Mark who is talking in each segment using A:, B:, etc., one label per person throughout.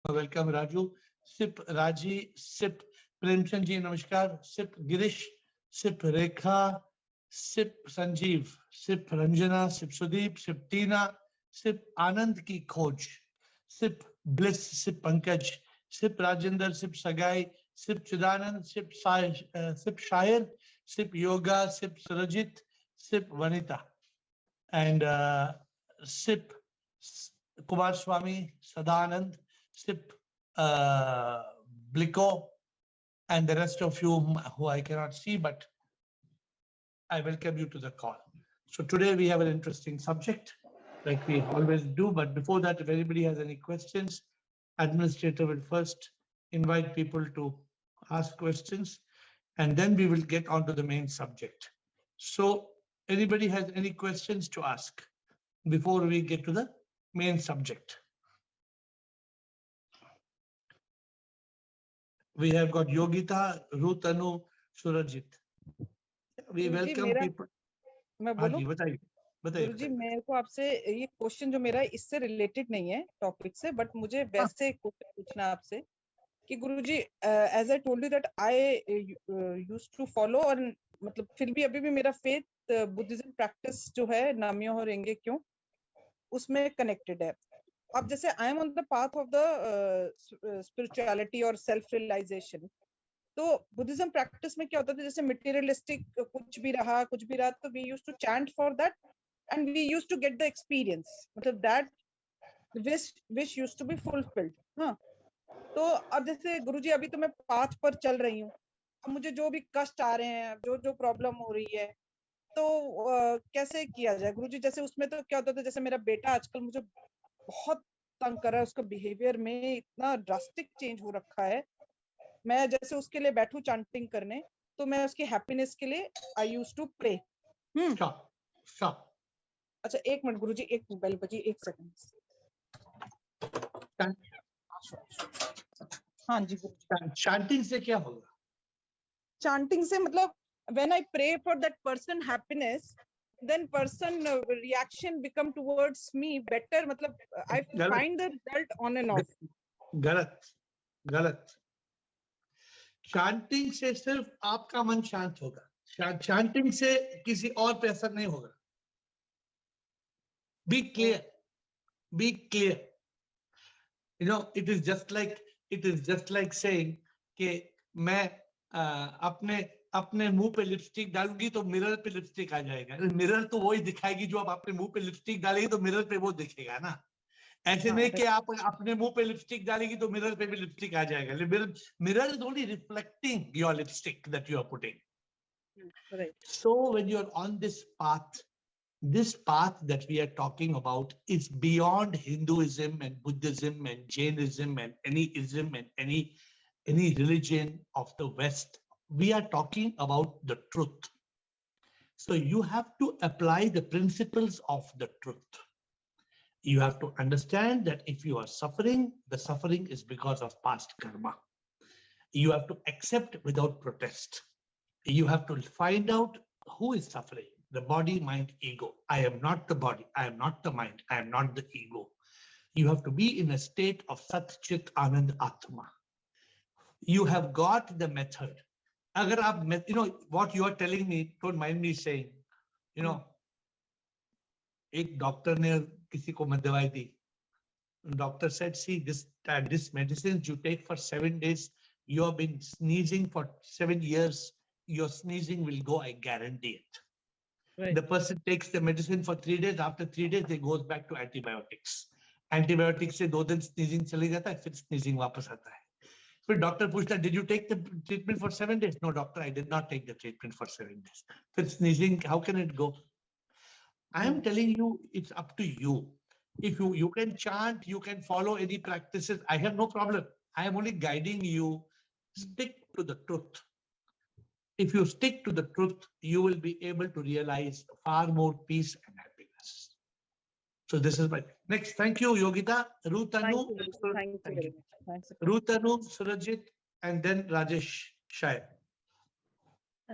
A: Welcome, Raju. Sip Raji, Sip Premchand ji, Namaskar. Sip Girish, Sip Rekha, Sip Sanjeev, Sip Ranjana, Sip Sudeep, Sip Tina, Sip Anand ki Khoj, Sip Bliss, Sip Pankaj, Sip Rajendra, Sip Sagai, Sip Chidanand, Sip Shair, Sip Yoga, Sip Surajit, Sip Vanita, and Sip Kumar Swami, Sadanand, Sip Bliko, and the rest of you who I cannot see, but I welcome you to the call. So today we have an interesting subject, like we always do, but before that, if anybody has any questions, administrator will first invite people to ask questions, and then we will get on to the main subject. So anybody has any questions to ask before we get to the main subject? We have got Yogita, Rutanu, Surajit. We welcome people.
B: मैं बोलूं?
A: बताइए
B: गुरुजी, मेरे को आपसे ये question जो मेरा इससे रिलेटेड नहीं है टॉपिक से, बट मुझे वैसे क्वेश्चन पूछना आपसे कि guruji, as I told you that I used to follow, और मतलब फिर भी अभी भी मेरा फेथ बुद्धिज्म प्रैक्टिस जो है नामियो और रेंगे क्यों उसमें कनेक्टेड है. अब जैसे I am on the path of the spirituality और सेल्फ रियलाइजेशन, तो बुद्धिज्म प्रैक्टिस में क्या होता था, जैसे मटेरियलिस्टिक कुछ भी रहा तो we used to chant for that and we used to get the experience, मतलब that wish used to be fulfilled. हाँ, तो अब जैसे गुरुजी अभी तो मैं पाथ पर चल रही हूँ, अब मुझे जो भी कष्ट आ रहे हैं, जो प्रॉब्लम हो रही है, तो कैसे किया जाए गुरुजी? जैसे उसमें तो क्या होता था, जैसे मेरा बेटा आजकल मुझे बहुत तंग कर रहा है, उसका बिहेवियर में इतना ड्रास्टिक चेंज हो रखा है. मैं जैसे उसके लिए बैठूं चैंटिंग करने, तो मैं उसकी हैप्पीनेस के लिए आई यूज्ड टू प्रे. अच्छा, एक मिनट गुरुजी, एक मोबाइल बजी, एक सेकंड. हाँ जी गुरुजी.
A: चैंटिंग से क्या होगा?
B: चैंटिंग से मतलब when I pray for that person happiness, then person reaction become towards me better, मतलब I find the result on and off.
A: गलत. चैंटिंग से सिर्फ आपका मन शांत होगा, चैंटिंग से किसी और पे असर नहीं होगा. Be clear. You know, it is just like saying कि मैं अपने मुंह पे लिपस्टिक डालूंगी तो मिरर पे लिपस्टिक आ जाएगा. मिरर तो वही दिखाएगी जो आप अपने मुंह पे लिपस्टिक डालेगी, तो मिरर पे वो दिखेगा ना. ऐसे नहीं कि आप अपने मुंह पे लिपस्टिक डालेगी तो मिरर पे भी लिपस्टिक आ जाएगा. Mirror is only reflecting your lipstick that you are putting.
B: Right.
A: So when you are on this path that we are talking about is beyond Hinduism and Buddhism and Jainism and any ism and any religion of the West. We are talking about the truth. So you have to apply the principles of the truth. You have to understand that if you are suffering, the suffering is because of past karma. You have to accept without protest. You have to find out who is suffering. The body, mind, ego. I am not the body. I am not the mind. I am not the ego. You have to be in a state of Sat Chit Anand Atma. You have got the method. Agar aap, you know what you are telling me, don't mind me saying, you know, एक doctor ने किसी को दवाई दी. Doctor said, see, this medicine you take for 7 days, you have been sneezing for 7 years, your sneezing will go, I guarantee it. Right. The person takes the medicine for 3 days, after 3 days, they goes back to antibiotics. Antibiotics से 2 दिन sneezing चली जाता है, फिर sneezing वापस आता है. फिर डॉक्टर पूछता है, did you take the treatment for 7 days? No, doctor, I did not take the treatment for 7 days. फिर sneezing, how can it go? I am telling you, it's up to you. If you can chant, you can follow any practices. I have no problem. I am only guiding you. Stick to the truth. If you stick to the truth, you will be able to realize far more peace and happiness. So this is my next. Thank you, Yogita. Rutanu.
B: Thank you.
A: Rutanu, Surajit, and then Rajesh Shai.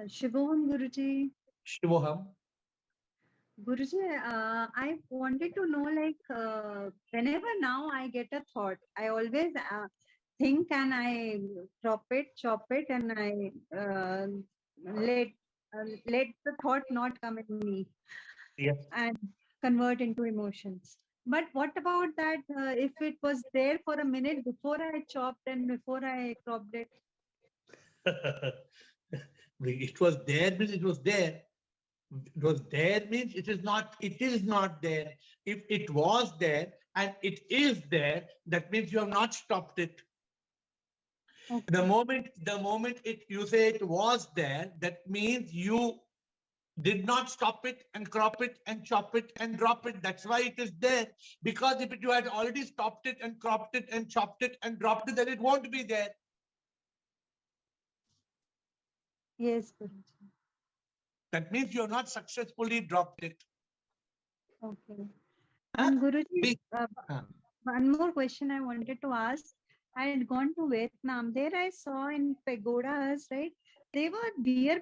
C: Shivoham Guruji.
A: Shivoham.
C: Guruji, I wanted to know, whenever now I get a thought, I always think and I chop it, and I let the thought not come in me.
A: Yes.
C: And convert into emotions. But what about that if it was there for a minute before I chopped and before I cropped it?
A: It was there means it was there. It was there means it is not there. If it was there and it is there, that means you have not stopped it.
C: Okay.
A: The moment you say it was there, that means you did not stop it and crop it and chop it and drop it. That's why it is there. Because if you had already stopped it and cropped it and chopped it and dropped it, then it won't be there.
C: Yes, Guruji.
A: That means you have not successfully dropped it.
C: Okay. And Guruji,
A: Huh.
C: one more question I wanted to ask. I had gone to Vietnam. There I saw in pagodas, right? They were beer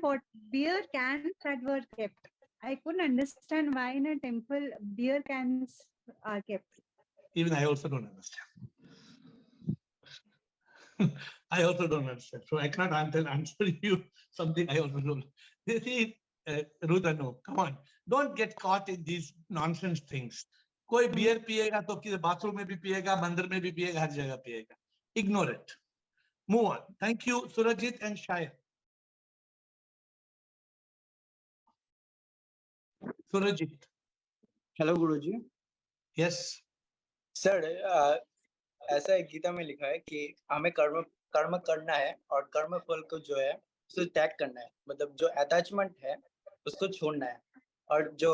C: cans that were kept. I couldn't understand why in a temple beer cans are kept.
A: Even I also don't understand. I also don't understand. So I cannot answer you something I also don't. This is Rudra, no, come on. Don't get caught in these nonsense things. कोई beer पिएगा तो किसी bathroom में भी पिएगा, मंदिर में भी पिएगा, हर जगह पिएगा. Ignore it. Move on. Thank you, Surajit and Shaya. Surajit.
D: Hello Guruji.
A: Yes.
D: Sir, ऐसा है गीता में लिखा है कि हमें कर्म करना है और कर्म फल को जो है उसे त्याग करना है. मतलब जो अटैचमेंट है उसको छोड़ना है और जो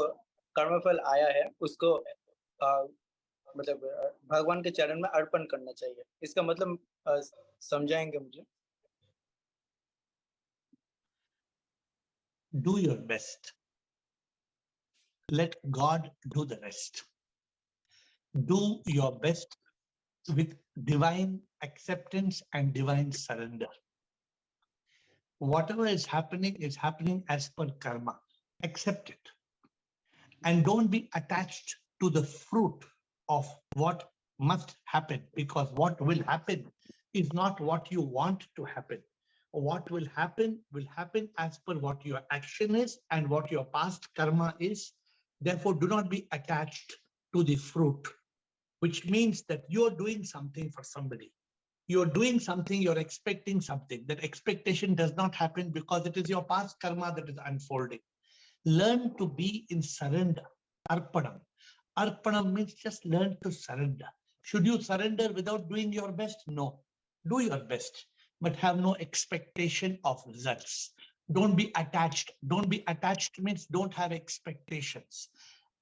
D: कर्म फल आया है उसको मतलब भगवान के चरण में अर्पण करना चाहिए. इसका मतलब समझाएंगे मुझे?
A: Do your best. Let God do the rest. Do your best with divine acceptance and divine surrender. Whatever is happening as per karma. Accept it. And don't be attached to the fruit of what must happen, because what will happen is not what you want to happen. What will happen as per what your action is and what your past karma is. Therefore, do not be attached to the fruit, which means that you're doing something for somebody. You're doing something, you're expecting something. That expectation does not happen because it is your past karma that is unfolding. Learn to be in surrender. Arpanam. Arpanam means just learn to surrender. Should you surrender without doing your best? No. Do your best, but have no expectation of results. Don't be attached. Don't be attached means don't have expectations.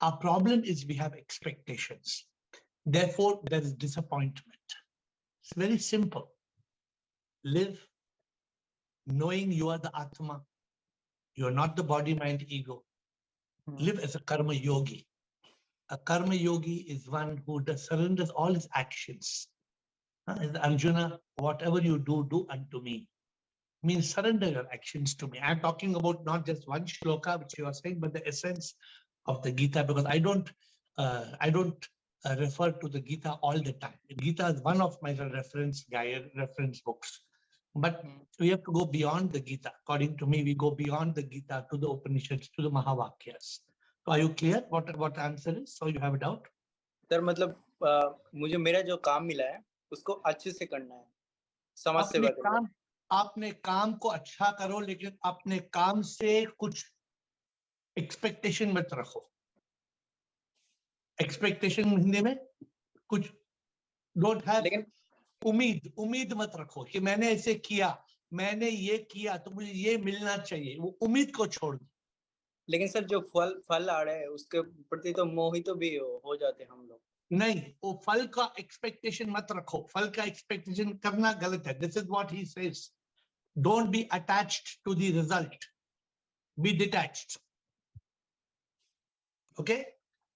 A: Our problem is we have expectations. Therefore, there is disappointment. It's very simple. Live knowing you are the Atma. You are not the body, mind, ego. Live as a karma yogi. A karma yogi is one who surrenders all his actions. Arjuna, whatever you do, do unto me. Means surrender your actions to me. I'm talking about not just one shloka which you are saying, but the essence of the Gita, because I don't refer to the Gita all the time. Gita is one of my reference books. But we have to go beyond the Gita. According to me, we go beyond the Gita to the Upanishads, to the Mahavakyas. So are you clear what answer is? So you have a doubt?
D: Sir मतलब मुझे मेरा जो काम मिला है उसको अच्छे से करना है, समाज सेवा करना है.
A: आपने काम को अच्छा करो, लेकिन अपने काम से कुछ एक्सपेक्टेशन मत रखो. एक्सपेक्टेशन हिंदी में कुछ डोंट हैव. लेकिन उम्मीद मत रखो कि मैंने ऐसे किया, मैंने ये किया तो मुझे ये मिलना चाहिए. वो उम्मीद को छोड़ दो.
D: लेकिन सर जो फल आ रहा है उसके प्रति तो मोहित भी हो जाते हैं हम लोग.
A: नहीं, वो फल का एक्सपेक्टेशन मत रखो. फल का एक्सपेक्टेशन करना गलत है. This is what he says. Don't be attached to the result. Be detached. Okay?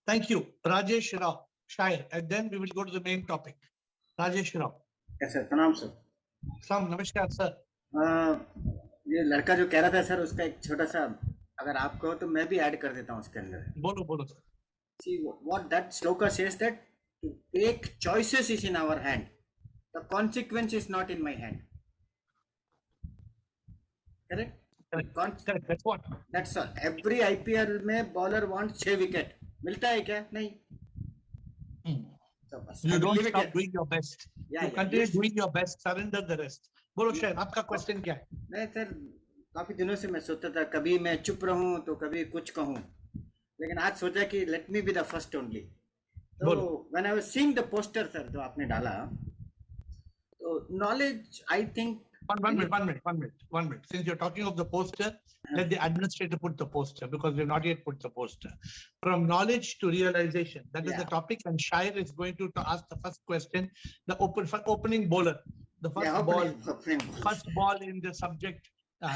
A: Thank you. Rajesh Rao, Shire. And then we will go to the main topic. Rajesh Rao.
E: Yes, sir. Pranam, sir.
A: Namaskar, sir.
E: ये लड़का जो कह रहा था sir, उसका एक छोटा सा अगर आप कहो तो मैं भी ऐड कर देता हूँ उसके अंदर.
A: बोलो बोलो sir.
E: See what that shloka says, that to take choices is in our hand. The consequence is not in my hand. Correct?
A: Correct. That's what.
E: That's all. Every IPL में bowler wants 6 wicket. मिलता है क्या? नहीं. So, बस.
A: You
E: I
A: don't
E: believe
A: stop
E: it.
A: doing your best.
E: Yeah,
A: You
E: yeah,
A: continue
E: yes.
A: doing your best. Surrender the rest. बोलो शायद आपका question क्या है?
E: नहीं सर, काफी दिनों से मैं सोचता था कभी मैं चुप रहूं तो कभी कुछ कहूं, लेकिन आज सोचा कि let me be the first only. तो when I was seeing the poster sir जो आपने डाला, तो knowledge I think
A: One minute. Since you're talking of the poster, let the administrator put the poster, because we've not yet put the poster. From knowledge to realization, that is the topic, and Shair is going to ask the first question. The opening bowler, the first ball in the subject.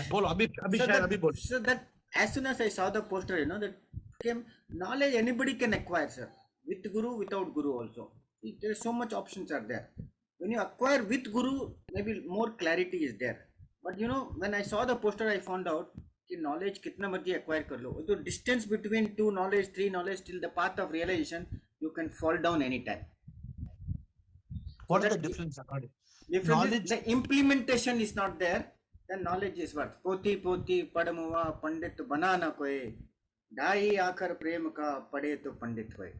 A: Bolo, Abhi Shair, Abhi bolo.
E: So that as soon as I saw the poster, you know, that came knowledge anybody can acquire, sir, with guru, without guru also. There's so much options are there. When you acquire with guru, maybe more clarity is there. But you know, when I saw the poster, I found out कि knowledge कितना मर्जी acquire कर लो, तो distance between 2 knowledge, 3 knowledge till the path of realization, you can fall down anytime.
A: What is the difference according?
E: Difference is the implementation is not there. Then knowledge is what? पोती पोती पढ़मुआ पंडित बना ना कोई, ढाई आकर प्रेम का पढ़े तो पंडित होए.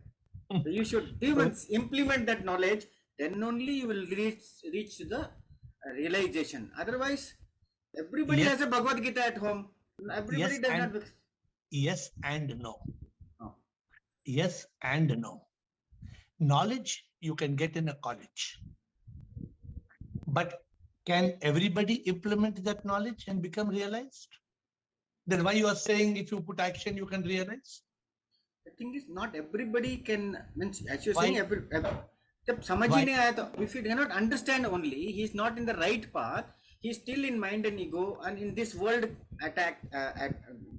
E: So you should even implement that knowledge. Then only you will reach to the realization. Otherwise, everybody has a Bhagavad Gita at home. Everybody does not.
A: Yes and no.
E: Oh.
A: Yes and no. Knowledge you can get in a college, but can everybody implement that knowledge and become realized? Then why you are saying if you put action you can realize?
E: The thing is, not everybody can. Means as you're
A: Why?
E: saying, जब समझ ही नहीं आया तो if you cannot understand only, he is not in the right path, he is still in mind and ego and in this world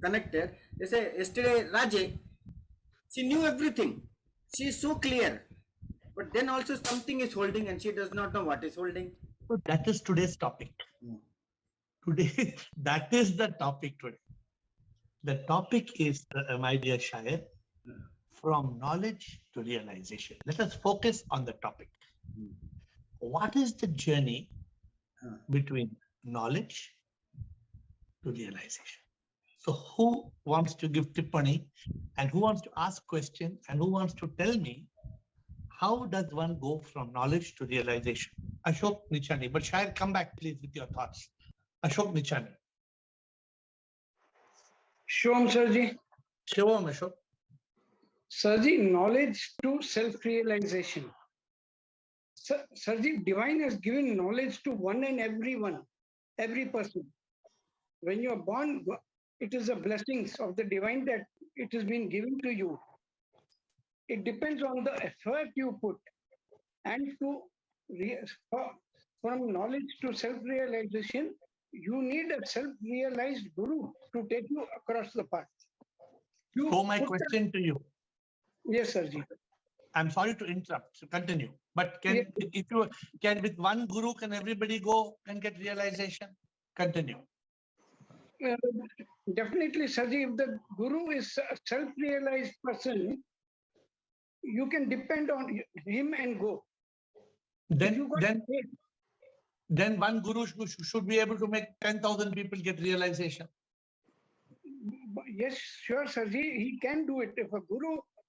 E: connected. They say yesterday Raje, she knew everything, she is so clear, but then also something is holding and she does not know what is holding.
A: So that is today's topic. Today, that is the topic today. The topic is, my dear Shair, from knowledge to realization. Let us focus on the topic. What is the journey between knowledge to realization? So who wants to give tippani and who wants to ask question and who wants to tell me how does one go from knowledge to realization? Ashok Nichani. But Shair, come back please with your thoughts. Ashok Nichani.
F: Shivam Sirji.
A: Shivam Ashok.
F: Sirji, knowledge to self-realization. Sirji, divine has given knowledge to one and everyone, every person. When you are born, it is the blessings of the divine that it has been given to you. It depends on the effort you put. And from knowledge to self-realization, you need a self-realized guru to take you across the path.
A: So my question to you.
F: Yes, Sirji.
A: I'm sorry to interrupt. So continue. But if you can with one guru, can everybody go and get realization? Continue.
F: Definitely, Sirji. If the guru is a self-realized person, you can depend on him and go.
A: Then one guru should be able to make 10,000 people get realization.
F: Yes, sure, Sirji. He can do it.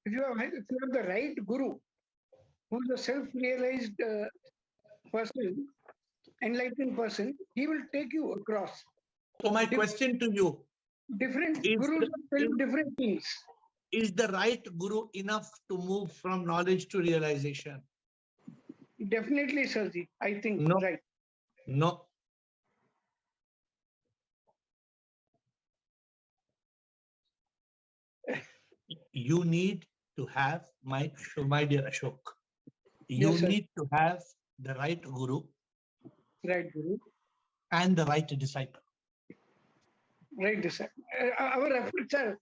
F: If you have the right guru, who is a self-realized person, enlightened person, he will take you across.
A: So my question to you.
F: Different gurus tell you different things.
A: Is the right guru enough to move from knowledge to realization?
F: Definitely, Sirji. I think
A: no.
F: Right.
A: No. You need to have, my dear Ashok, you need to have the right guru.
F: Right guru.
A: And the right disciple.
F: Right disciple. Our efforts are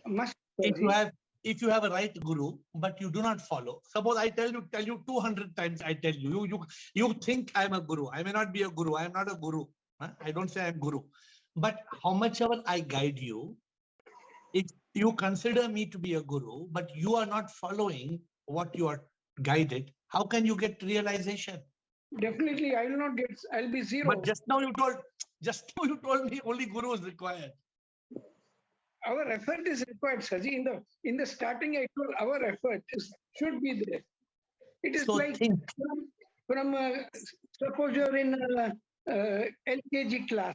F: must.
A: If you have a right guru, but you do not follow. Suppose I tell you 200 times, I tell you think I'm a guru. I may not be a guru. I am not a guru. I don't say I'm guru. But how much ever I guide you, if you consider me to be a guru, but you are not following what you are guided, how can you get realization?
F: Definitely, I will not get. I'll be zero.
A: But just now you told me only guru is required.
F: Our effort is required, Saji. In the starting, I told our effort should be there. It is
A: So
F: like
A: think.
F: from suppose you're in LKG class.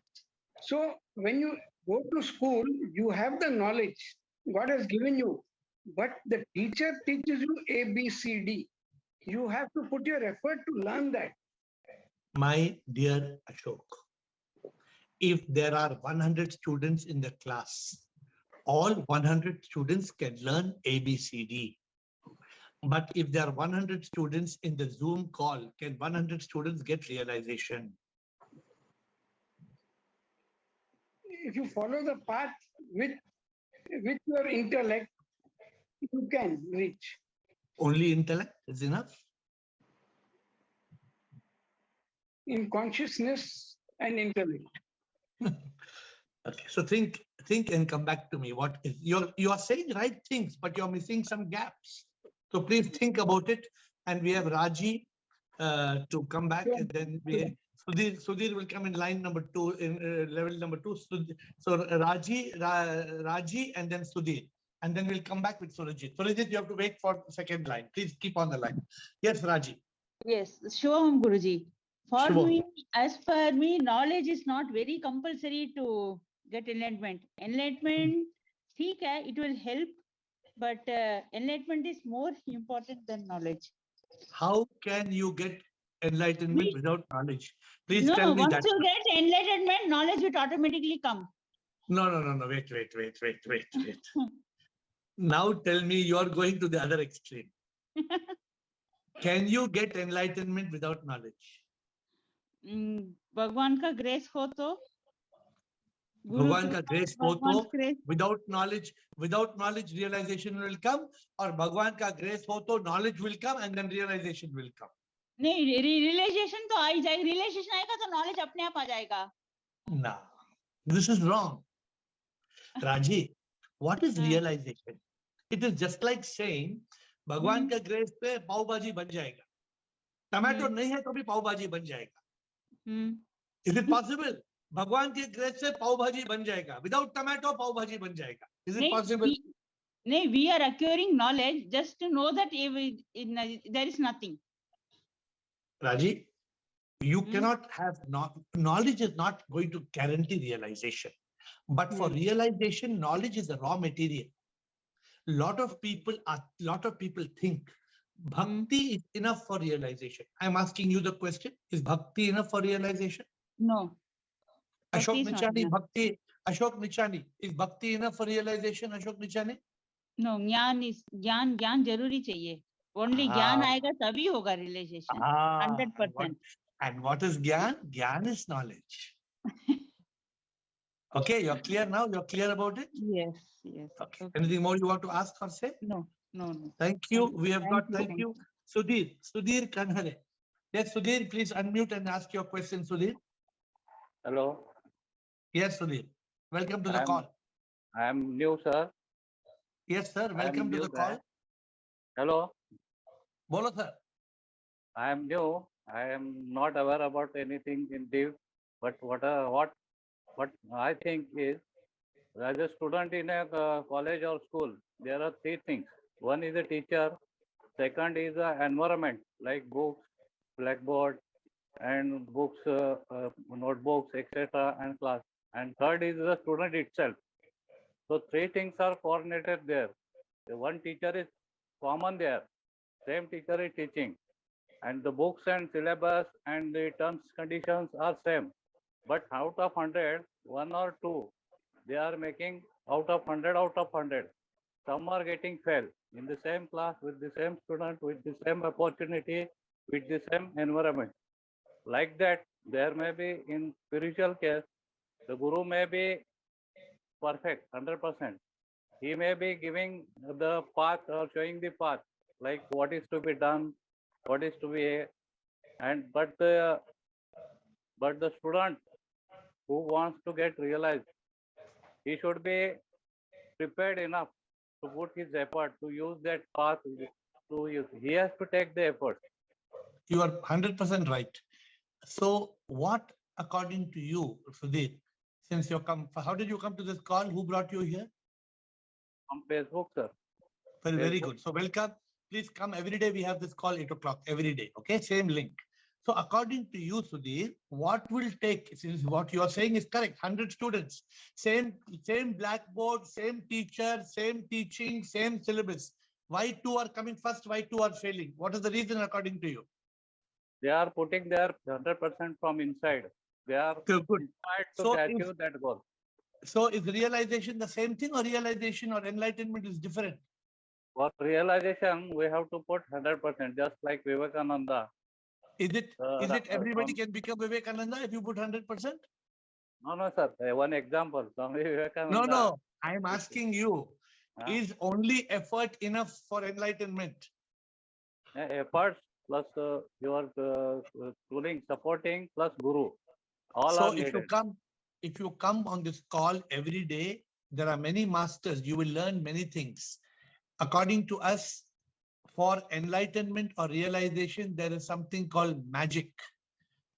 F: So when you go to school, you have the knowledge God has given you, but the teacher teaches you A, B, C, D. You have to put your effort to learn that.
A: My dear Ashok, if there are 100 students in the class, all 100 students can learn ABCD. But if there are 100 students in the Zoom call, can 100 students get realization?
F: If you follow the path with your intellect, you can reach.
A: Only intellect is enough?
F: In consciousness and intellect.
A: Okay, so think and come back to me. What is you are saying right things, but you're missing some gaps. So please think about it. And we have Raji to come back, and then we Sudhir will come in line number 2, in level number 2. So Raji, and then Sudhir, and then we'll come back with Surajit. Surajit, you have to wait for the second line. Please keep on the line. Yes, Raji.
G: Yes, Shivam Guruji. For
A: Shivam.
G: me, as per me, knowledge is not very compulsory to get enlightenment. Enlightenment, ठीक है, it will help, but enlightenment is more important than knowledge.
A: How can you get enlightenment without knowledge? Please
G: No,
A: tell me
G: once
A: that.
G: you get enlightenment, knowledge will automatically come.
A: No. Wait. Now tell me you are going to the other extreme. Can you get enlightenment without knowledge?
G: भगवान का grace हो तो
A: भगवान का grace हो तो
G: grace.
A: without knowledge realization will come, or भगवान का grace हो तो knowledge will come and then realization will come.
G: नहीं, realization तो आ ही जाएगा. Realization आएगा तो knowledge अपने आप आ जाएगा.
A: No, this is wrong. Raji, what is realization? It is just like saying भगवान का grace पे पाव भाजी बन जाएगा. टमाटो नहीं है तो भी पाव भाजी बन जाएगा. Is it possible? भगवान के grace से पाव भाजी बन जाएगा. Without tomato पाव भाजी बन जाएगा. Is it possible?
G: नहीं, we are acquiring knowledge just to know that there is nothing.
A: Raji, you cannot have knowledge is not going to guarantee realization. But for realization, knowledge is a raw material. Lot of people think bhakti is enough for realization. I'm asking you the question: is bhakti enough for realization?
G: No.
A: Ashok Nichani, bhakti. Ashok Nichani, is bhakti enough for realization? Ashok Nichani?
G: No, ज्ञान जरूरी चाहिए. Only ज्ञान आएगा तभी होगा realization. 100%.
A: And what is Gyan? Gyan is knowledge. Okay, you're clear now? You're clear about it?
G: Yes.
A: Okay. Anything more you want to ask or say?
G: No.
A: Thank you. We have got, thank you. Sudhir Kanhare. Yes, Sudhir, please unmute and ask your question, Sudhir.
H: Hello.
A: Yes, Sudhir. Welcome to the call.
H: I am new, sir.
A: Yes, sir. Welcome to the call.
H: Hello.
A: Bolo, sir.
H: I am new. I am not aware about anything in deep, but what I think is, as a student in a college or school, there are 3 things. One is a teacher. Second is the environment, like books, blackboard, and books, notebooks, etc., and class. And third is the student itself. So 3 things are coordinated there. The one teacher is common there. Same teacher is teaching. And the books and syllabus and the terms conditions are same. But out of 100, 1 or 2, they are making out of 100. Some are getting fail in the same class with the same student, with the same opportunity, with the same environment. Like that, there may be in spiritual case, the guru may be perfect, 100%. He may be giving the path or showing the path, like what is to be done, what is to be, but the student who wants to get realized, he should be prepared enough to put his effort to use that path to use. He has to take the effort.
A: You are 100% right. So what, according to you, Sudhir, since you come, how did you come to this call? Who brought you here?
H: On Facebook, sir.
A: Very
H: Facebook.
A: good. So welcome. Please come every day. We have this call 8 o'clock every day. Okay, same link. So according to you, Sudhir, what will take, since what you are saying is correct, 100 students, same blackboard, same teacher, same teaching, same syllabus. Why 2 are coming first? Why 2 are failing? What is the reason according to you?
H: They are putting their 100% from inside. They are
A: Good.
H: inspired to
A: So
H: achieve that goal.
A: So is realization the same thing, or realization or enlightenment is different?
H: For realization, we have to put 100%, just like Vivekananda.
A: Is it everybody can become Vivekananda if you put 100%?
H: No, sir. One example. Swami Vivekananda.
A: No. I am asking you, is only effort enough for enlightenment?
H: Efforts plus your schooling, supporting plus guru. All
A: So
H: are needed.
A: if you come on this call every day, there are many masters. You will learn many things. According to us, for enlightenment or realization, there is something called magic.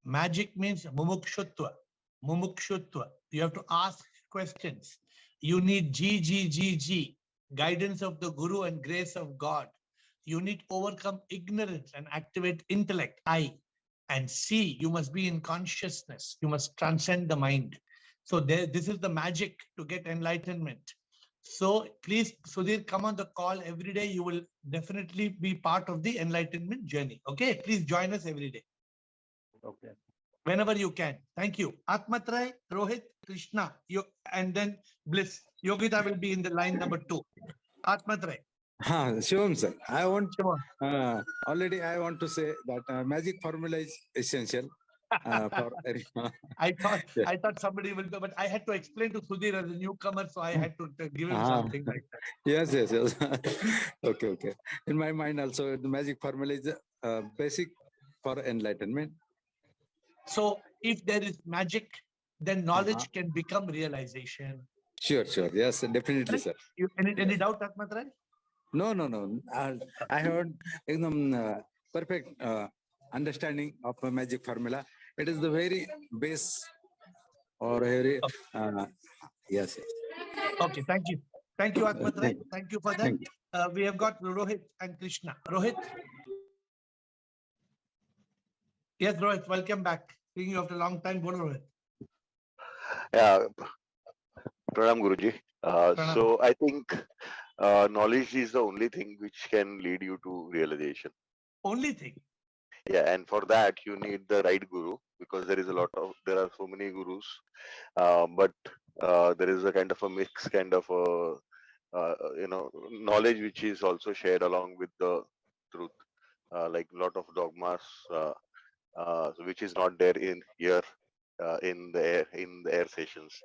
A: Magic means mumukshutva. Mumukshutva. You have to ask questions. You need G, guidance of the Guru and grace of God. You need to overcome ignorance and activate intellect, I. And C, you must be in consciousness. You must transcend the mind. So this is the magic to get enlightenment. So please, Sudhir, come on the call every day. You will definitely be part of the enlightenment journey. Okay, please join us every day.
H: Okay.
A: Whenever you can. Thank you. Atmatray, Rohit, Krishna, and then Bliss. Yogita will be in the line number 2. Atmatray.
I: Shivam sir, I want already I want to say that magic formula is essential. For
A: I thought somebody will go, but I had to explain to Sudhir as a newcomer, so I had to give him something like that.
I: Yes. Okay. In my mind also, the magic formula is basic for enlightenment.
A: So if there is magic, then knowledge can become realization.
I: Sure. Yes, definitely, sir.
A: Any doubt, Atmatray?
I: No. I heard perfect understanding of a magic formula. It is the very base or very yes.
A: Okay, thank you, Atmatray. Thank you for that. We have got Rohit and Krishna. Rohit. Yes, Rohit, welcome back. Seeing you after a long time. Bolo, Rohit.
J: Yeah, Pranam Guruji. So I think knowledge is the only thing which can lead you to realization.
A: Only thing.
J: Yeah, and for that you need the right guru, because there are so many gurus, but there is a kind of a mix, kind of a knowledge which is also shared along with the truth, like a lot of dogmas, which is not there in here in the AiR sessions.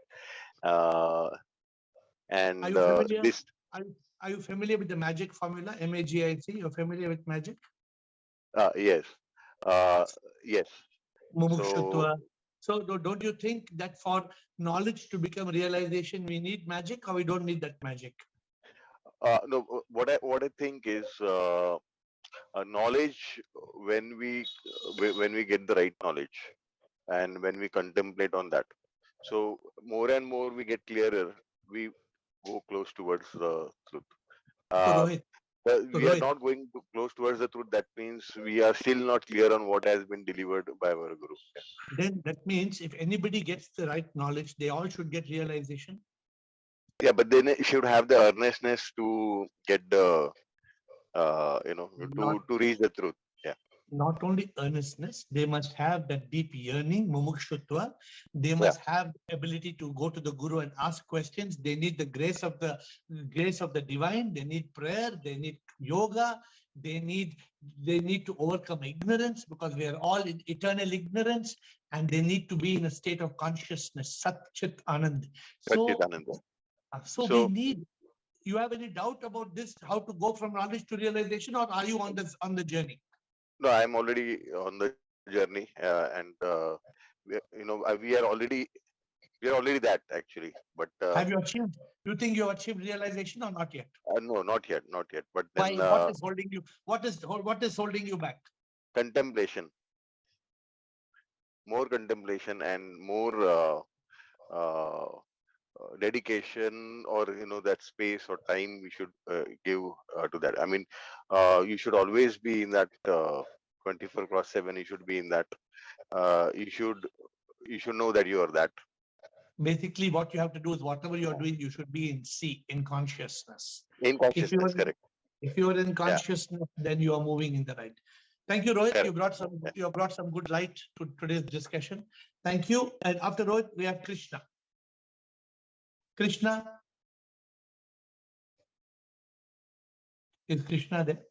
J: And
A: are you familiar?
J: This.
A: Are you familiar with the magic formula, MAGIC? You're familiar with magic?
J: Yes. Yes.
A: So don't you think that for knowledge to become realization, we need magic, or we don't need that magic?
J: No. What I think is knowledge, when we get the right knowledge, and when we contemplate on that, so more and more we get clearer, we go close towards the truth.
A: Rohit,
J: we are not going close towards the truth. That means we are still not clear on what has been delivered by our Guru.
A: Then that means if anybody gets the right knowledge, they all should get realization.
J: Yeah, but then it should have the earnestness to get the to reach the truth. Yeah.
A: Not only earnestness, they must have that deep yearning, mumukshutva. They must have the ability to go to the Guru and ask questions. They need the grace of the divine. They need prayer. They need yoga. They need to overcome ignorance, because we are all in eternal ignorance, and they need to be in a state of consciousness, Sat Chit Anand. So we need. You have any doubt about this? How to go from knowledge to realization, or are you on the journey?
J: No, I'm already on the journey, and we are We are already that actually, but
A: Have you achieved? You think you have achieved realization or not yet?
J: no, not yet, not yet. But
A: Why?
J: then
A: What is holding you? What is holding you back?
J: contemplation, more contemplation, and more dedication, or that space or time we should give to that. I mean, you should always be in that 24/7. You should be in that. You should know that you are that.
A: Basically, what you have to do is whatever you're doing, you should be in C, in consciousness.
J: In
A: If you
J: consciousness,
A: are
J: correct.
A: if you are in
J: Yeah,
A: consciousness, then you are moving in the right. Thank you, Rohit.
J: correct.
A: You have brought some good light to today's discussion. Thank you. And after Rohit, we have Krishna. Krishna, is Krishna there?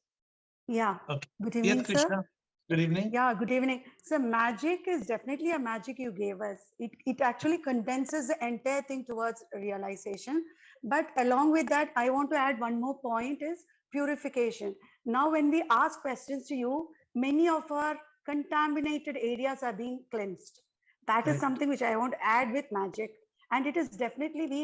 K: Yeah.
A: Okay.
K: Good
A: Yes,
K: evening, sir.
A: Krishna. Good evening.
K: Yeah, good evening. So magic is definitely a magic you gave us. It actually condenses the entire thing towards realization. But along with that, I want to add one more point is purification. Now, when we ask questions to you, many of our contaminated areas are being cleansed. That is
A: Right.
K: something which I want to add with magic. And it is definitely, we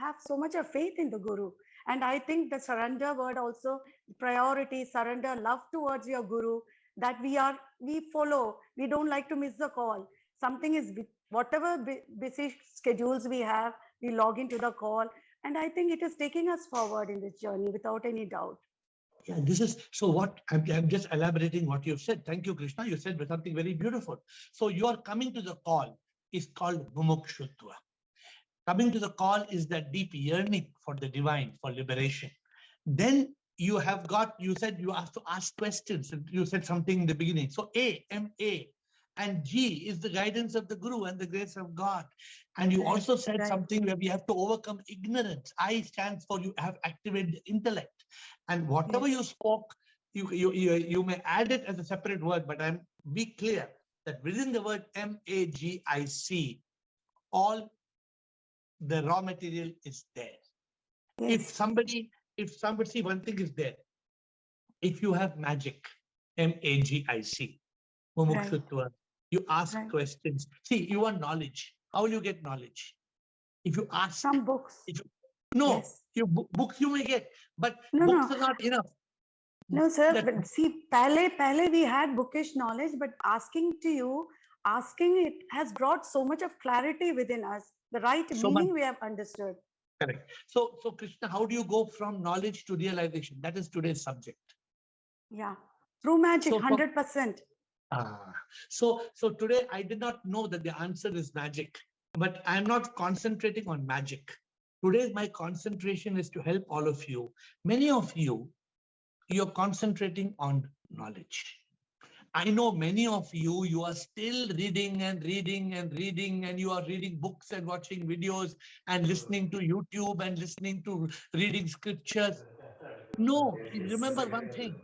K: have so much of faith in the Guru. And I think the surrender word also, priority, surrender, love towards your Guru, that we follow, we don't like to miss the call. Something is, whatever busy schedules we have, we log into the call. And I think it is taking us forward in this journey without any doubt.
A: Yeah, this is so what I'm just elaborating what you've said. Thank you, Krishna. You said something very beautiful. So you are coming to the call is called mumukshutva. Coming to the call is that deep yearning for the divine, for liberation. Then you said you have to ask questions. You said something in the beginning. So A, M-A, and G is the guidance of the Guru and the grace of God. And you also said something where we have to overcome ignorance. I stands for you have activated the intellect. And whatever you spoke, you may add it as a separate word, but be clear that within the word MAGIC, all the raw material is there. If somebody, see, one thing is there. If you have magic, MAGIC, mumukshutva, you ask questions. See, you want knowledge. How will you get knowledge? If you ask.
K: Some books.
A: Books you may get, but
K: No,
A: books are not enough.
K: No, sir. But see, pehle we had bookish knowledge, but asking it has brought so much of clarity within us. The right meaning we have understood.
A: Correct. So Krishna, how do you go from knowledge to realization? That is today's subject.
K: Yeah, through magic, 100%.
A: So today I did not know that the answer is magic, but I'm not concentrating on magic. Today my concentration is to help all of you. Many of you, you're concentrating on knowledge. I know many of you are still reading and reading and reading, and you are reading books and watching videos and listening to YouTube and listening to reading scriptures. No, remember one thing.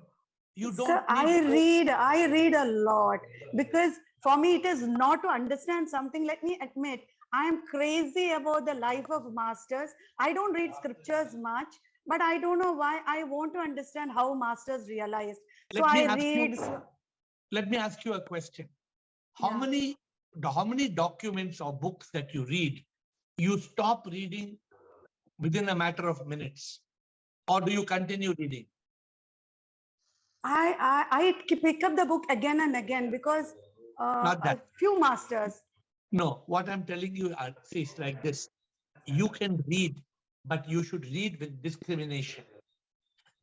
A: You don't.
K: Sir, I read a lot, because for me it is not to understand something. Let me admit, I am crazy about the life of masters. I don't read scriptures much, but I don't know why. I want to understand how masters realized. So I read.
A: Let me ask you a question. How many documents or books that you read, you stop reading within a matter of minutes, or do you continue reading?
K: I pick up the book again and again, because a few masters.
A: No, what I'm telling you is like this. You can read, but you should read with discrimination.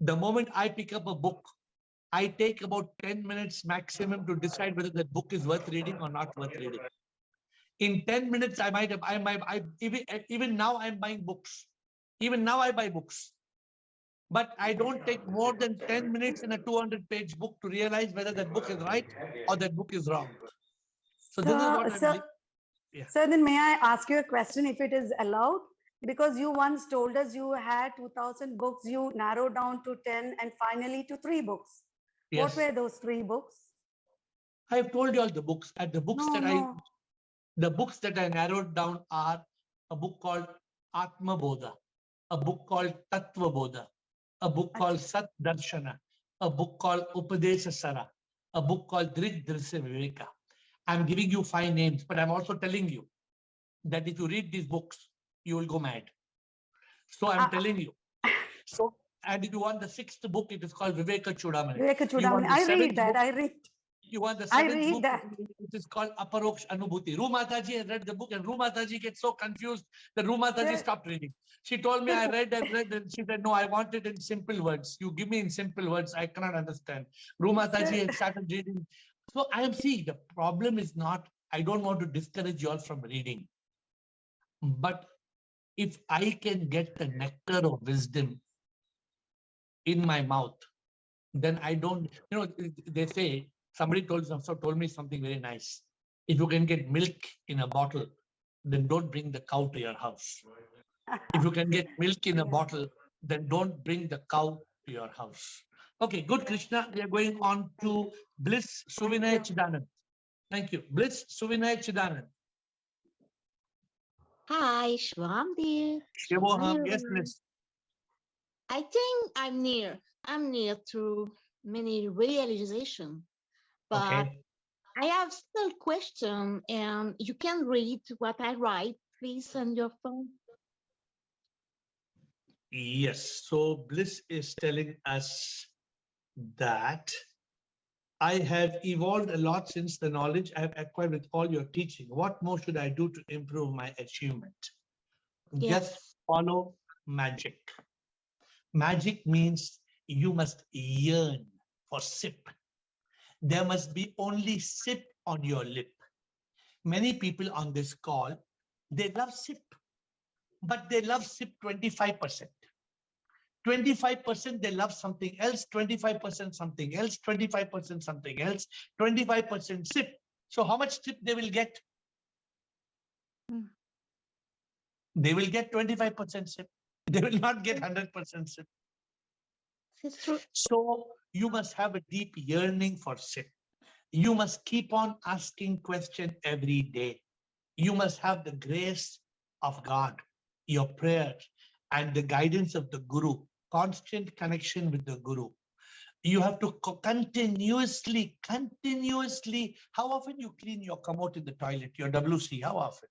A: The moment I pick up a book, I take about 10 minutes maximum to decide whether that book is worth reading or not worth reading. In 10 minutes, even now I'm buying books. Even now I buy books. But I don't take more than 10 minutes in a 200-page book to realize whether that book is right or that book is wrong. So this is what I'm doing.
K: Sir, then may I ask you a question, if it is allowed? Because you once told us you had 2,000 books, you narrowed down to 10 and finally to 3 books. Yes. What were those 3 books?
A: I've told you all the books. The books that I narrowed down are a book called Atma Bodha, a book called Tattva Bodha, a book called Sat Darshana, a book called Upadesha Sara, a book called Drig Drisya Viveka. I'm giving you 5 names, but I'm also telling you that if you read these books, you will go mad. So I'm telling you. So, and if you want the 6th book, it is called Viveka Chudamani.
K: Viveka
A: You want
K: Chudamani.
A: the
K: I
A: 7th
K: read that.
A: book,
K: I read.
A: you want the
K: I
A: 7th
K: read
A: book,
K: that.
A: it is called Aparoksh Anubhuti. Mataji has read the book, and Mataji gets so confused that Mataji
K: Sir.
A: stopped reading. She told me, I read, and she said, no, I want it in simple words. You give me in simple words, I cannot understand. Mataji has started reading. So I am seeing the problem is not, I don't want to discourage you all from reading. But if I can get the nectar of wisdom in my mouth, then I don't, they say, somebody told me something very nice. If you can get milk in a bottle, then don't bring the cow to your house. If you can get milk in a bottle, then don't bring the cow to your house. Okay, good, Krishna. We are going on to Bliss Suvinay Chidanand. Thank you. Bliss Suvinay Chidanand.
L: Hi, Shubham dear.
A: Shivoham, yes, Bliss.
L: I think I'm near to many realization, but
A: Okay.
L: I have still question, and you can read what I write, please, on your phone.
A: Yes. So Bliss is telling us that I have evolved a lot since the knowledge I have acquired with all your teaching. What more should I do to improve my achievement?
L: Yes.
A: Just follow magic. Magic means you must yearn for sip. There must be only sip on your lip. Many people on this call, they love sip, but they love sip 25%. 25% they love something else, 25% something else, 25% something else, 25% sip. So how much sip they will get? They will get 25% sip. They will not get 100% sip.
L: It's true.
A: So you must have a deep yearning for sip. You must keep on asking questions every day. You must have the grace of God, your prayers, and the guidance of the Guru, constant connection with the Guru. You have to continuously, how often you clean your commode in the toilet, your WC, how often?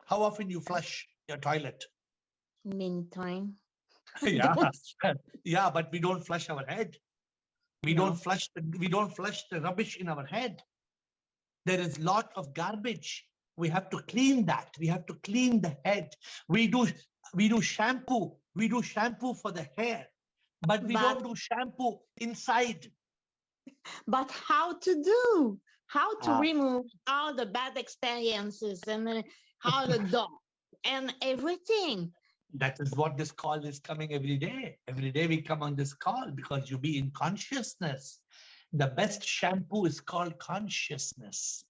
A: How often you flush your toilet?
L: Many times.
A: Yeah, yeah, but we don't flush our head. We don't flush the rubbish in our head. There is a lot of garbage. We have to clean that. We have to clean the head. We do shampoo. We do shampoo for the hair, but we don't do shampoo inside.
L: But how to do? How to remove all the bad experiences and all the dog and everything.
A: That is what this call is coming every day. Every day we come on this call because you be in consciousness. The best shampoo is called consciousness.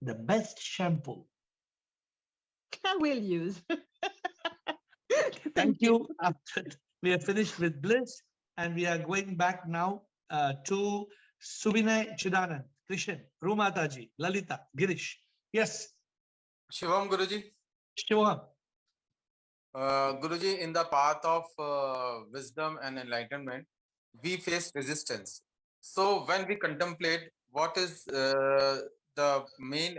A: The best shampoo.
L: I will use.
A: Thank you. We are finished with Bliss and we are going back now to Suvinay Chidanand, Krishan, Rumataji, Lalita, Girish. Yes.
M: Shivam Guruji.
A: Shivam.
M: Guruji, in the path of wisdom and enlightenment, we face resistance. So when we contemplate what is the main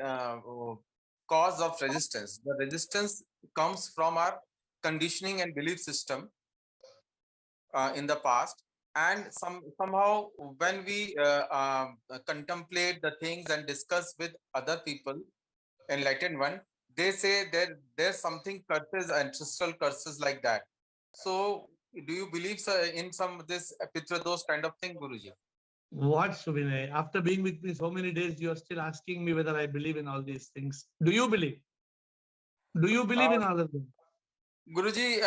M: cause of resistance, the resistance comes from our conditioning and belief system in the past. And somehow when we contemplate the things and discuss with other people, enlightened one, they say there's something curses, ancestral curses like that. So do you believe in some of this Pitradosh kind of thing, Guruji?
A: What, Suvinay? After being with me so many days, you are still asking me whether I believe in all these things. Do you believe? Do you believe in all of them?
M: Guruji,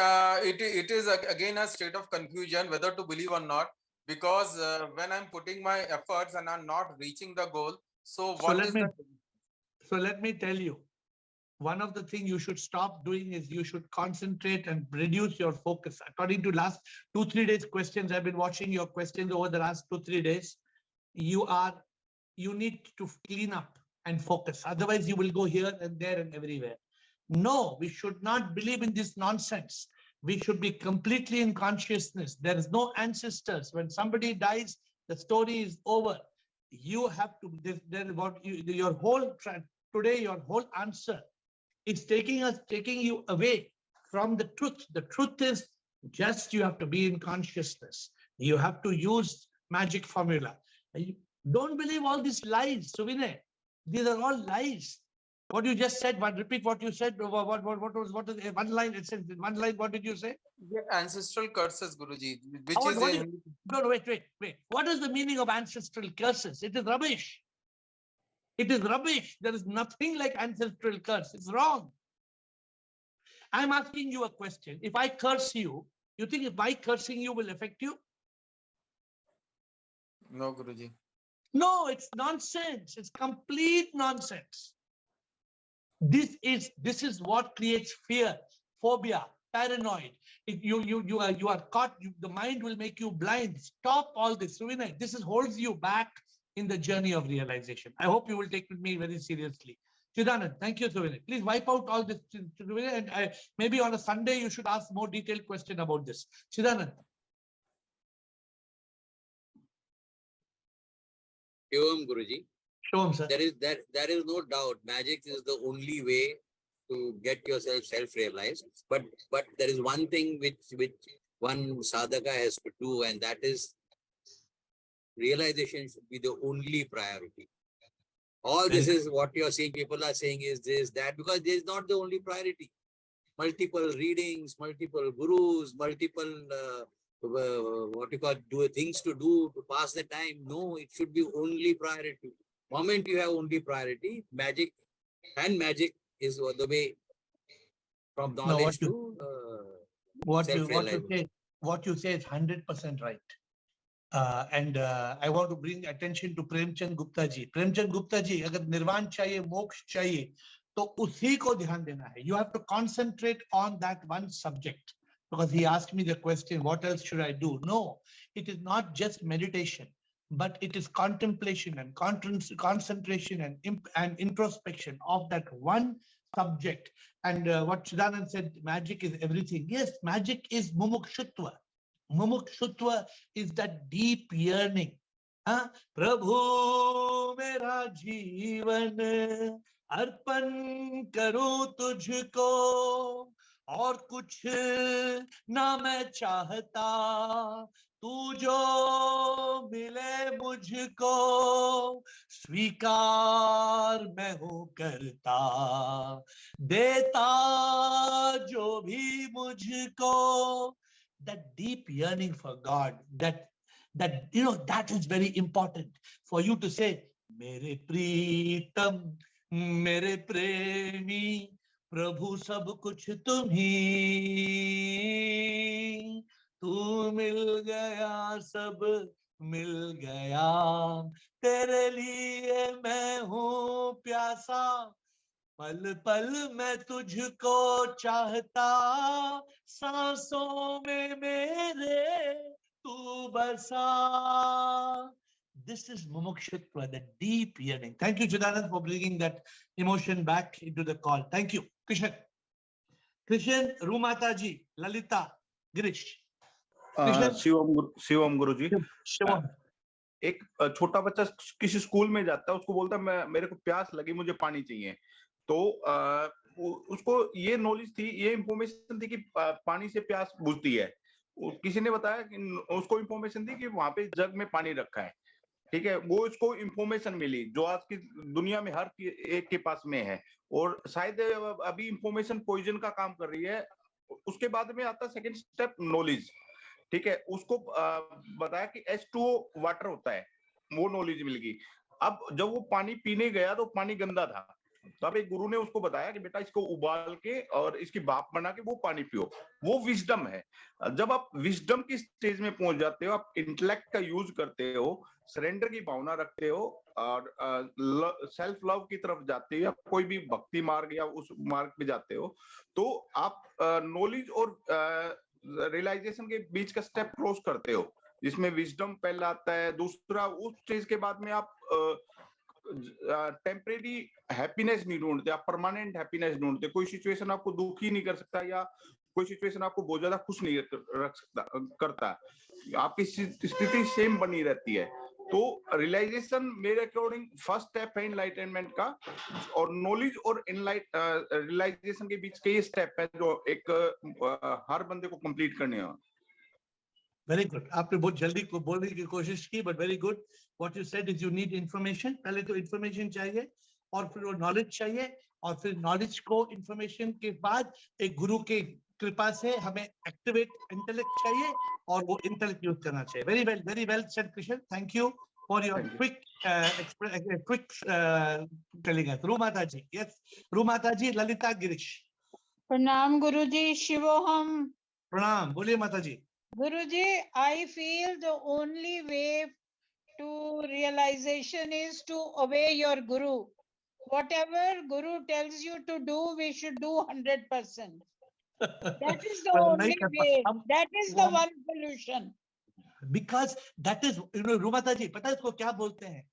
M: it is again a state of confusion whether to believe or not, because when I'm putting my efforts and I'm not reaching the goal, so
A: let me tell you, one of the things you should stop doing is you should concentrate and reduce your focus. According to last 2-3 days questions, I've been watching your questions over the last 2-3 days. You need to clean up and focus. Otherwise, you will go here and there and everywhere. No, we should not believe in this nonsense. We should be completely in consciousness. There is no ancestors. When somebody dies, the story is over. You have to, your whole today, your whole answer is taking you away from the truth. The truth is just you have to be in consciousness. You have to use magic formula. Don't believe all these lies, Suvinay. These are all lies. What you just said, but repeat what you said. What was one line? It said one line. What did you say?
M: Yeah, ancestral curses, Guruji, which
A: What,
M: is
A: what
M: a
A: is, no, wait. What is the meaning of ancestral curses? It is rubbish. It is rubbish. There is nothing like ancestral curse. It's wrong. I'm asking you a question. If I curse you, you think if my cursing you will affect you?
M: no, Guruji.
A: No, it's nonsense. It's complete nonsense. This is what creates fear, phobia, paranoid. If you are caught, the mind will make you blind. Stop all this. Suvinay, this holds you back in the journey of realization. I hope you will take with me very seriously. Chidanand, thank you, Suvinay. Please wipe out all this, and maybe on a Sunday you should ask more detailed question about this. Chidanand.
N: Shivam, Guruji.
A: Shivam, sir.
N: There is no doubt magic is the only way to get yourself self-realized. But there is one thing which one sadhaka has to do, and that is realization should be the only priority. All this is what you're saying, people are saying is this, that, because this is not the only priority. Multiple readings, multiple gurus, multiple what you call things to do to pass the time. No, it should be only priority. Moment you have only priority, magic is the way from knowledge to self-realization.
A: What you say is 100% right. I want to bring attention to Premchand Gupta ji. Premchand Gupta ji, अगर निर्वाण चाहिए, मोक्ष चाहिए, तो उसी को ध्यान देना है. You have to concentrate on that one subject. Because he asked me the question, what else should I do? No, it is not just meditation, but it is contemplation and concentration and introspection of that one subject. And what Chidanand said, magic is everything. Yes, magic is mumukshutva. Mumukshutva is that deep yearning. Prabhu mera jeevan arpan karu tujhko और कुछ ना मैं चाहता, तू जो मिले मुझको स्वीकार मैं हूँ करता, देता जो भी मुझको. That deep yearning for God, that that is very important for you to say, मेरे प्रीतम, मेरे प्रेमी, प्रभु सब कुछ तुम ही, तू मिल गया, सब मिल गया, तेरे लिए मैं हूँ प्यासा, पल पल मैं तुझको चाहता, सांसों में मेरे तू बसा. This is mumukshutva, the deep yearning. Thank you, Chidanand, for bringing that emotion back into the call. Thank you. Krishan, Rumata ji, Lalita, Girish.
O: Shivam गुरुजी.
A: शिवम.
O: एक छोटा बच्चा किसी स्कूल में जाता है, उसको बोलता है मेरे को प्यास लगी, मुझे पानी चाहिए. तो उसको ये नॉलेज थी, ये इंफॉर्मेशन थी कि पानी से प्यास बुझती है. किसी ने बताया कि उसको इंफॉर्मेशन थी कि वहां पे जग में पानी रखा है. ठीक है, वो इसको इंफॉर्मेशन मिली जो आज की दुनिया में हर एक के पास में है, और शायद अभी इंफॉर्मेशन पॉइजन का काम कर रही है. उसके बाद में आता सेकंड स्टेप नॉलेज. ठीक है, उसको बताया कि H2O वाटर होता है, वो नॉलेज मिल गई. अब जब वो पानी पीने गया तो पानी गंदा था, तब एक गुरु ने उसको बताया कि बेटा इसको उबाल के और इसकी भाप बना के वो पानी पियो. वो विजडम है. जब आप विजडम की स्टेज में पहुंच जाते हो, आप इंटेलेक्ट का यूज करते हो, सरेंडर की भावना रखते हो और सेल्फ लव की तरफ जाते हो, या कोई भी भक्ति मार्ग या उस मार्ग पे जाते हो, तो आप नॉलेज और रियलाइजेशन के बीच का स्टेप क्रॉस करते हो, जिसमें विजडम पहला आता है. दूसरा, उस स्टेज के बाद में आप टेम्परेरी हैप्पीनेस नहीं ढूंढते, आप परमानेंट हैप्पीनेस ढूंढते. कोई सिचुएशन आपको दुखी नहीं कर सकता, या कोई सिचुएशन आपको बहुत ज्यादा खुश नहीं रख सकता करता. आपकी स्थिति सेम बनी रहती है. तो रियलाइजेशन मेरे अकॉर्डिंग फर्स्ट स्टेप है इनलाइटनमेंट का, और नॉलेज और रियलाइजेशन के बीच के ये स्टेप है जो एक हर बंदे को कंप्लीट करने हैं।
A: वेरी गुड, आपने बहुत जल्दी को बोलने की कोशिश की, but very good. What you said is you need information. पहले तो इंफॉर्मेशन चाहिए और फिर वो नॉलेज चाहिए, और फिर नॉलेज को इंफॉर्मेशन के बाद एक गुरु के कृपा से हमें एक्टिवेट इंटेलेक्ट चाहिए, और वो इंटेलेक्ट यूज करना चाहिए। Very well said Krishna, thank you for your quick telling us. Rumata ji, yes Rumata ji, Lalita Girish.
G: प्रणाम गुरुजी, शिवोहम।
A: प्रणाम, बोलिए माता जी।
G: Guruji, I feel the only way to realization is to obey your Guru. Whatever Guru tells you to do, we should do 100%. That is the only way. That is the one solution.
A: Because that is, you know, रूमाता जी, पता है इसको क्या बोलते हैं?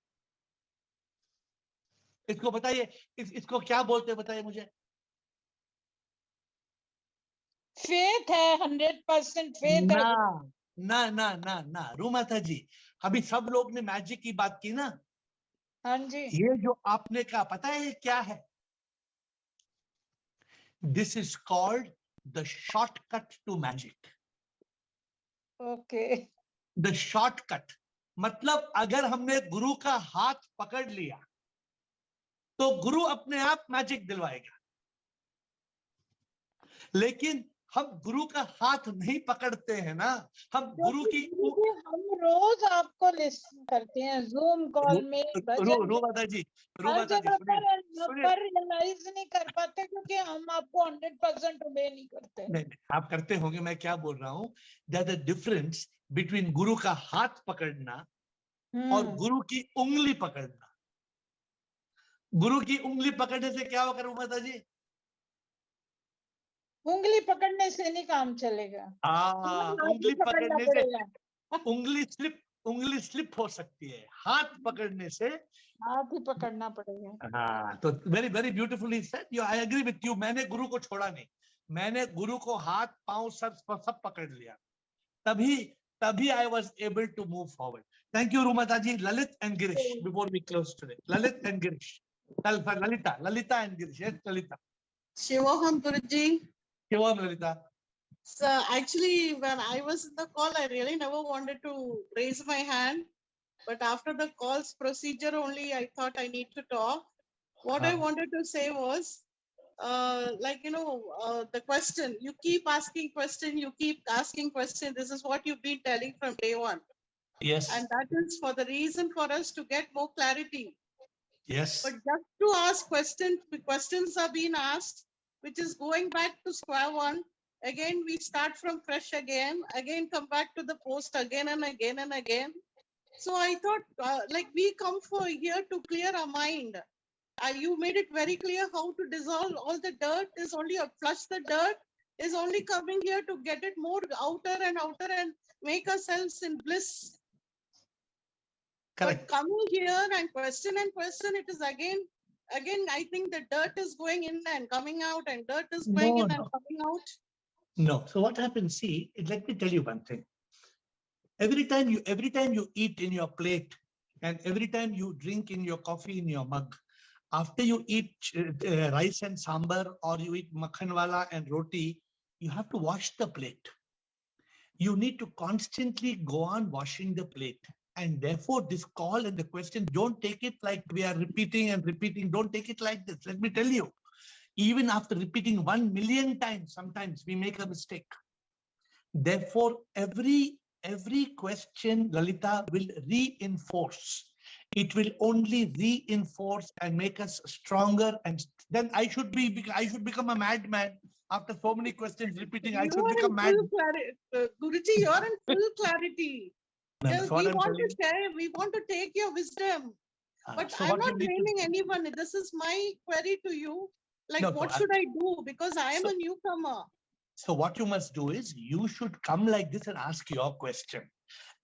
A: इसको बताइए, इसको क्या बोलते हैं, बताइए मुझे।
G: फेथ है, 100% फेथ है।
A: ना ना ना ना रूमाता जी, अभी सब लोग ने मैजिक की बात की ना।
G: हाँ जी।
A: ये जो आपने कहा, पता है ये क्या है? This is called the shortcut to magic.
G: Okay.
A: The shortcut मतलब अगर हमने गुरु का हाथ पकड़ लिया तो गुरु अपने आप मैजिक दिलवाएगा, लेकिन हम गुरु का हाथ नहीं पकड़ते हैं ना। हम गुरु की,
G: हम रोज आपको लिसन करते हैं जूम कॉल में,
A: रूमाता जी, रूमाता जी
G: पर रियलाइज नहीं कर पाते क्योंकि हम आपको 100% ओबे नहीं करते।
A: नहीं, आप करते होंगे। मैं क्या बोल रहा हूँ, दैट द डिफरेंस बिटवीन गुरु का हाथ पकड़ना और गुरु की उंगली पकड़ना। गुरु की उंगली पकड़ने से क्या होगा रूमाता जी?
G: उंगली पकड़ने से नहीं काम चलेगा।
A: उंगली पकड़ने से उंगली स्लिप हो सकती है, हाथ पकड़ने से
G: हाथ ही पकड़ना पड़ेगा।
A: हाँ, तो very very beautifully said you, I agree with you. मैंने गुरु को छोड़ा नहीं, मैंने गुरु को हाथ पांव सब पकड़ लिया, तभी I was able to move forward. Thank you Rumata ji. Lalit and Girish, before we close today, Lalit and Girish, Lalita and Girish. Yes Lalita.
P: Shivoham Guruji.
A: Shivoham Lalitha.
P: So actually, when I was in the call, I really never wanted to raise my hand. But after the call's procedure only, I thought I need to talk. What I wanted to say was, the question, you keep asking question, you keep asking question. This is what you've been telling from day one.
A: Yes.
P: And that is for the reason for us to get more clarity.
A: Yes.
P: But just to ask questions are being asked, which is going back to square one. Again, we start from fresh again come back to the post again and again and again. So I thought, we come for here to clear our mind. You made it very clear how to dissolve all the dirt is only flush the dirt is only coming here to get it more outer and make ourselves in bliss.
A: Correct.
P: But coming here and question, it is again, I think the dirt is going in and coming out, and dirt is going in and coming out.
A: No. So what happens? See, let me tell you one thing. Every time you eat in your plate, and every time you drink in your coffee in your mug, after you eat rice and sambar, or you eat makhanwala and roti, you have to wash the plate. You need to constantly go on washing the plate. And therefore, this call and the question, don't take it like we are repeating and repeating. Don't take it like this. Let me tell you, even after repeating 1 million times, sometimes we make a mistake. Therefore, every question, Lalita, will reinforce. It will only reinforce and make us stronger. And then I should become a madman. After so many questions repeating, I should become mad.
P: Guruji, you're in full clarity. Yes, we want to take your wisdom. But so I'm not blaming anyone. This is my query to you. What should I do? Because I am a newcomer.
A: So what you must do is, you should come like this and ask your question.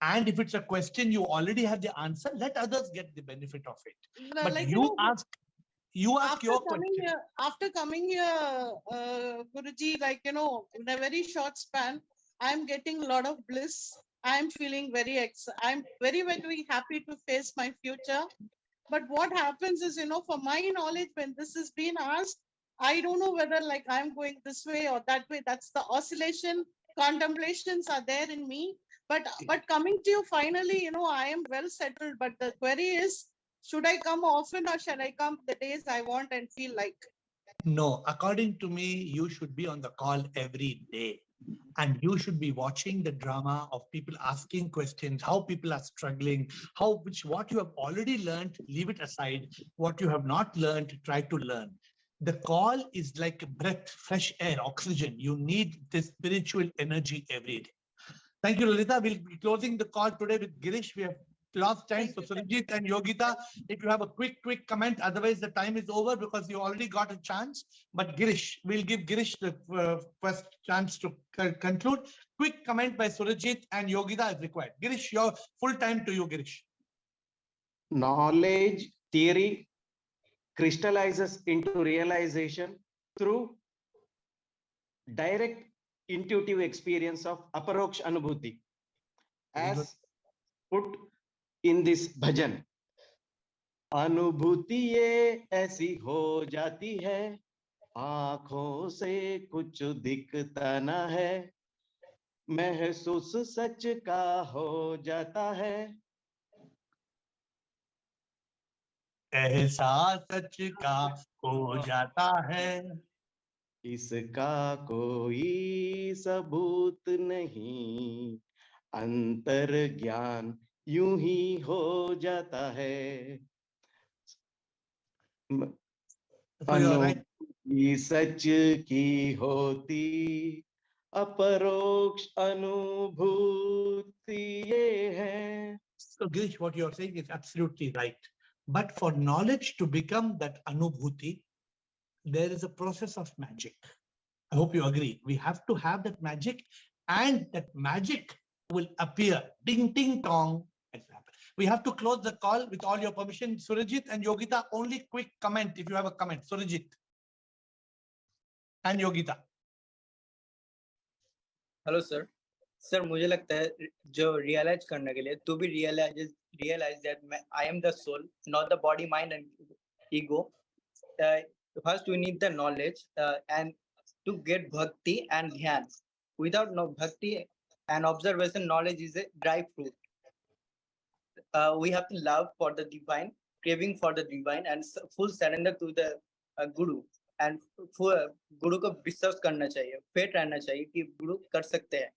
A: And if it's a question you already have the answer, let others get the benefit of it. But ask your question.
P: After coming here, Guruji, in a very short span, I'm getting a lot of bliss. I'm feeling I'm very, very happy to face my future. But what happens is, for my knowledge, when this is being asked, I don't know whether like I'm going this way or that way. That's the oscillation. Contemplations are there in me. But coming to you finally, I am well settled. But the query is, should I come often or shall I come the days I want and feel like?
A: No, according to me, you should be on the call every day. And you should be watching the drama of people asking questions, how people are struggling, what you have already learned, leave it aside. What you have not learned, try to learn. The call is like breath, fresh air, oxygen. You need this spiritual energy every day. Thank you, Lolita. We'll be closing the call today with Girish. We have lost time. So Surajit and Yogita, if you have a quick comment, otherwise the time is over because you already got a chance. But Girish, we'll give Girish the first chance to conclude. Quick comment by Surajit and Yogita is required. Girish, your full time to you, Girish.
Q: Knowledge theory crystallizes into realization through direct intuitive experience of aparoksh anubhuti, as put in this bhajan. अनुभूति ये ऐसी हो जाती है, आंखों से कुछ दिखता न है, महसूस सच का हो जाता है,
A: एहसास सच का हो जाता है,
Q: इसका कोई सबूत नहीं, अंतर ज्ञान यूं ही हो जाता है, अनुभूति सच की होती, अपरोक्ष अनुभूति ये है.
A: So Girish, what you are saying is absolutely right. But for knowledge to become that anubhuti, there is a process of magic. I hope you agree. We have to have that magic, and that magic will appear. Ding, ding, dong. We have to close the call with all your permission. Surajit and Yogita, only quick comment if you have a comment. Surajit and Yogita.
D: Hello sir. Sir मुझे लगता है जो realise करने के लिए तू भी realize that I am the soul, not the body, mind and ego. First we need the knowledge and to get bhakti and dhyan. Without no bhakti and observation, knowledge is a dry fruit. We have to love for the divine, craving for the divine and full surrender to the guru. And गुरु को विश्वास करना चाहिए, fate रहना चाहिए कि गुरु कर सकते हैं.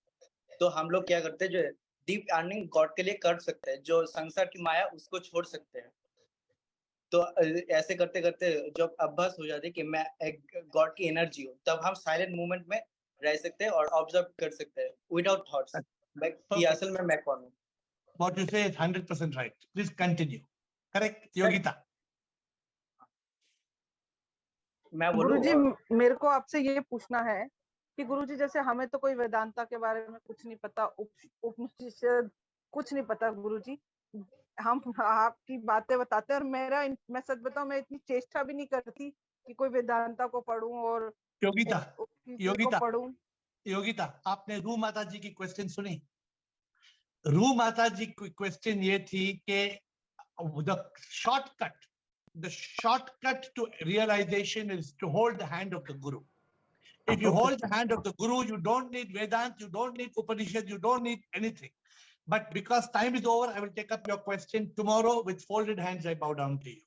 D: तो हम लोग क्या करते हैं, जो डीप अर्निंग गॉड के लिए कर सकते हैं, जो संसार की माया उसको छोड़ सकते हैं. तो ऐसे करते करते जब अभ्यास हो जाती है कि मैं एक गॉड की एनर्जी हूँ, तब हम साइलेंट मूवमेंट में रह सकते हैं और ऑब्जर्व कर सकते हैं विदाउट थॉट्स कि असल में मैं कौन हूँ.
A: What you say is 100% right. Please continue. Correct, Yogita.
B: गुरुजी, मेरे को आपसे ये पूछना है कि गुरुजी, जैसे हमें तो कोई वेदांता के बारे में कुछ नहीं पता, उपनिषद कुछ नहीं पता गुरुजी, हम आपकी बातें बताते हैं और मैं सच बताऊं, मैं इतनी चेष्टा भी नहीं करती कि कोई वेदांता को पढूं और
A: योगिता, आपने रू माता जी की क्वेश्चन सुनी? रू माता जी की क्वेश्चन ये थी कि the shortcut to realization is to hold the hand of the guru. If you hold the hand of the guru, you don't need Vedant, you don't need Upanishad, you don't need anything. But because time is over, I will take up your question tomorrow with folded hands. I bow down to you.